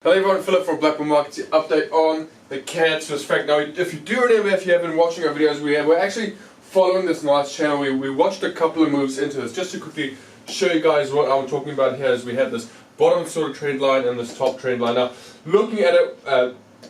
Hello everyone, Philip from BlackBull Markets update on the CAD Swiss franc. Now, if you do remember, if you have been watching our videos, we're actually following this nice channel. We watched a couple of moves into this. Just to quickly show you guys what I'm talking about here is we have this bottom sort of trend line and this top trend line. Now, looking at it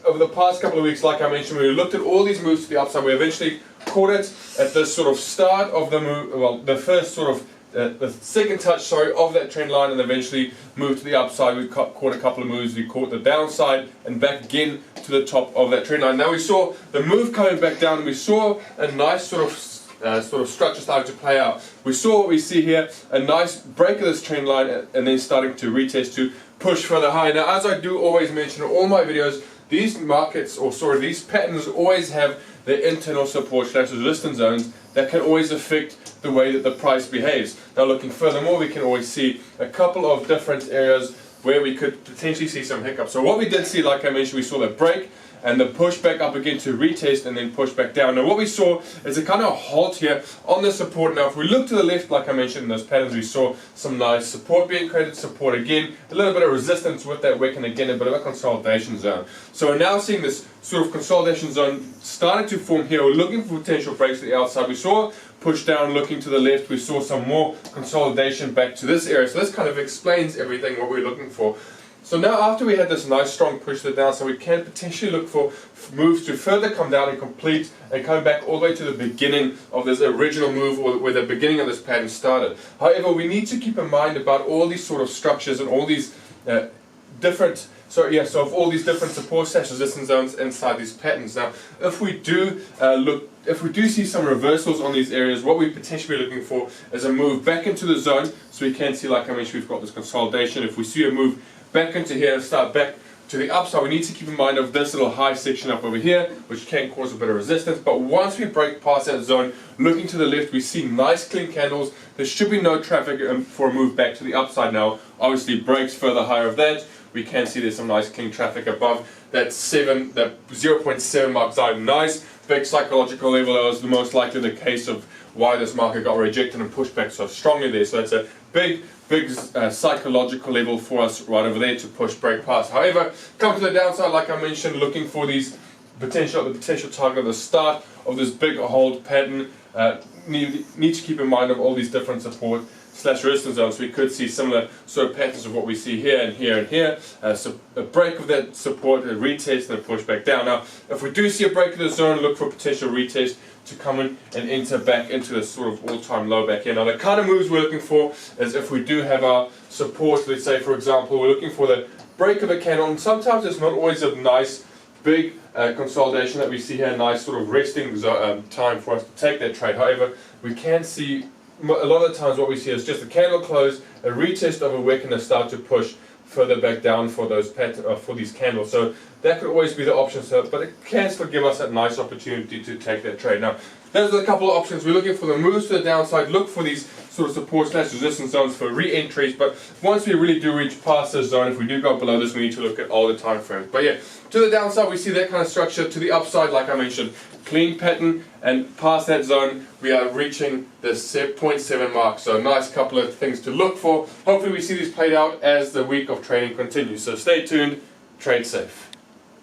over the past couple of weeks, like I mentioned, we looked at all these moves to the upside. We eventually caught it at this sort of start of the move, well, the first sort of the second touch, of that trend line, and eventually moved to the upside. We caught a couple of moves. We caught the downside and back again to the top of that trend line. Now we saw the move coming back down, and we saw a nice sort of structure starting to play out. We saw what we see here, a nice break of this trend line, and then starting to retest to push further high. Now, as I do always mention in all my videos, these markets, these patterns always have their internal support / resistance zones that can always affect the way that the price behaves. Now, looking furthermore, we can always see a couple of different areas where we could potentially see some hiccups. So what we did see, like I mentioned, we saw the break and the push back up again to retest and then push back down. Now what we saw is a kind of halt here on the support. Now if we look to the left, like I mentioned in those patterns, we saw some nice support being created, support again, a little bit of resistance with that wick, and again a bit of a consolidation zone. So we're now seeing this sort of consolidation zone starting to form here. We're looking for potential breaks to the outside. We saw push down, looking to the left, we saw some more consolidation back to this area. So this kind of explains everything what we're looking for. So now after we had this nice strong push to the downside, we can potentially look for moves to further come down and complete and come back all the way to the beginning of this original move, or where the beginning of this pattern started. However, we need to keep in mind about all these sort of structures and all these different all these different support / resistance zones inside these patterns. Now, if we do see some reversals on these areas, what we potentially be looking for is a move back into the zone. So we can see, like I mentioned, we've got this consolidation. If we see a move back into here and start back to the upside, we need to keep in mind of this little high section up over here, which can cause a bit of resistance. But once we break past that zone, looking to the left, we see nice clean candles. There should be no traffic for a move back to the upside. Now, obviously, breaks further higher of that, we can see there's some nice clean traffic above that 0.7 mark zone. Nice big psychological level. That was the most likely the case of why this market got rejected and pushed back so strongly there. So that's a big psychological level for us right over there to push break past. However, come to the downside, like I mentioned, looking for these the potential target at the start of this big hold pattern. Need to keep in mind of all these different support / resistance zones. We could see similar sort of patterns of what we see here and here and here. So a break of that support, a retest, and a push back down. Now, if we do see a break of the zone, look for potential retest to come in and enter back into this sort of all-time low back here. Now, the kind of moves we're looking for is if we do have our support, let's say for example, we're looking for the break of a candle, and sometimes it's not always a nice big consolidation that we see here, nice sort of resting time for us to take that trade. However, we can see a lot of the times what we see is just a candle close, a retest of a wick, and a start to push further back down for those for these candles. So that could always be the option, but it can still give us that nice opportunity to take that trade. Now, those are a couple of options. We're looking for the moves to the downside, look for these sort of support / resistance zones for re-entries, but once we really do reach past this zone, if we do go below this, we need to look at all the time frames. But yeah, to the downside we see that kind of structure. To the upside, like I mentioned, clean pattern, and past that zone we are reaching the 0.7 mark. So a nice couple of things to look for. Hopefully we see these played out as the week of trading continues. So stay tuned, trade safe.